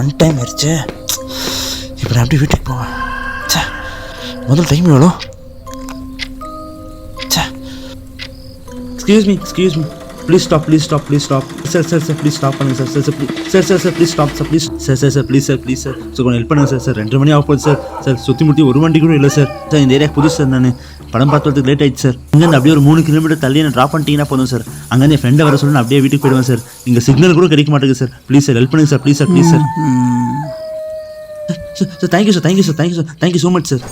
An time ஆயிடுச்சு. இப்போ நான் எப்படி வீட்டுக்கு போவேன்? சே, முதல் டைம் எவ்வளோ? சே, excuse me please stop sir please stop பண்ணுங்க sir please stop sir please sir please sir கொஞ்சம் ஹெல்ப் பண்ணுங்க சார் 2 மணி ஆக போகுது சார் சுற்றி முற்றி ஒரு வண்டி கூட இல்லை சார் இந்த ஏரியாவுக்கு புதுசு சார். நான் படம் பார்த்துறதுக்கு லேட் ஆயிடுச்சு சார். இங்கேருந்து அப்படியே ஒரு 3 கிலோமீட்டர் தள்ளி என்ன ட்ராப் பண்ணிட்டீங்கன்னா போதும் சார். அங்கேருந்து என் ஃப்ரெண்டை வர சொல்லி நான் அப்படியே வீட்டுக்கு போயிடுவேன் சார். இங்கே சிக்னல் கூட கிடைக்க மாட்டேங்குது சார். ப்ளீஸ் சார் ஹெல்ப் பண்ணுங்க sir please sir thank you so much sir.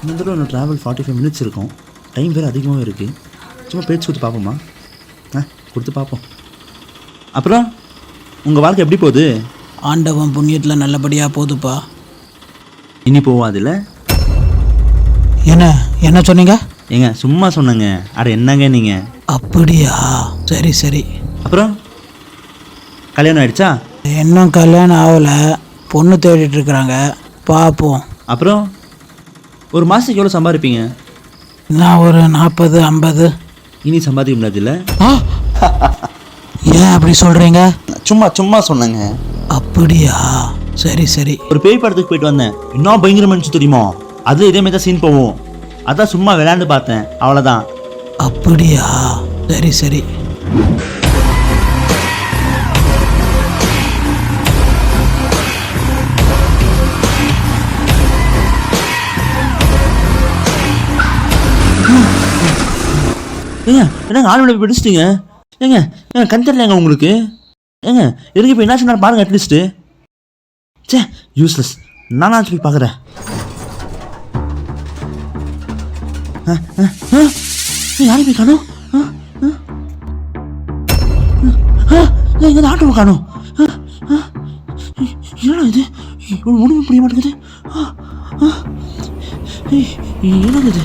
இந்த தடவை நான் ட்ராவல் 45 மினிட்ஸ் இருக்கும். டைம் வேறு அதிகமாகவே இருக்குது. சும்மா பேச்சு கொடுத்து பார்ப்போம்மா. கொடுத்து பார்ப்போம். அப்புறம் உங்கள் வாழ்க்கை எப்படி போகுது? ஆண்டவன் புண்ணியத்தில் நல்லபடியாக போகுதுப்பா. இனி போவோம் அதில். என்ன சொன்னீங்க? ஏங்க சும்மா சொன்னேங்க. அட என்னங்க நீங்கள்? அப்படியா, சரி. அப்புறம் கல்யாணம் ஆயிடுச்சா? இன்னும் கல்யாணம் ஆகலை, பொண்ணு தேடிட்டு இருக்கிறாங்க, பார்ப்போம். அப்புறம் ஒரு மாதத்துக்கு எவ்வளோ சம்பாதிப்பீங்க? நான் ஒரு 40-50. இனி சம்பாதிக்க முடியாது இல்லை? ஏன் அப்படி சொல்கிறீங்க? சும்மா சொன்னேங்க. அப்படியா, சரி. ஒரு பேய் படத்துக்கு போயிட்டு வந்தேன். இன்னும் பயங்கர மனுச்சு தெரியுமா? அதில் இதே மாதிரி தான் சீன் போவோம். அதான் சும்மா விளையாண்டு பார்த்தேன், அவ்வளோதான். அப்படியா, சரி. என்னங்க ஆள் பிடிச்சிட்டீங்க? ஏங்க கண் தெரியலங்க உங்களுக்கு? ஏங்க இறங்கி போய் என்ன சொன்னாலும் பாருங்க அட்லீஸ்ட்டு. சே யூஸ்லெஸ். நானாச்சும் போய் பார்க்குறேன். யாரும் போய் காணும்? எங்க ஆட்டோ காணும்? என்னடா இது ஒன்றுமே புரிய மாட்டேங்குது. என்னது இது?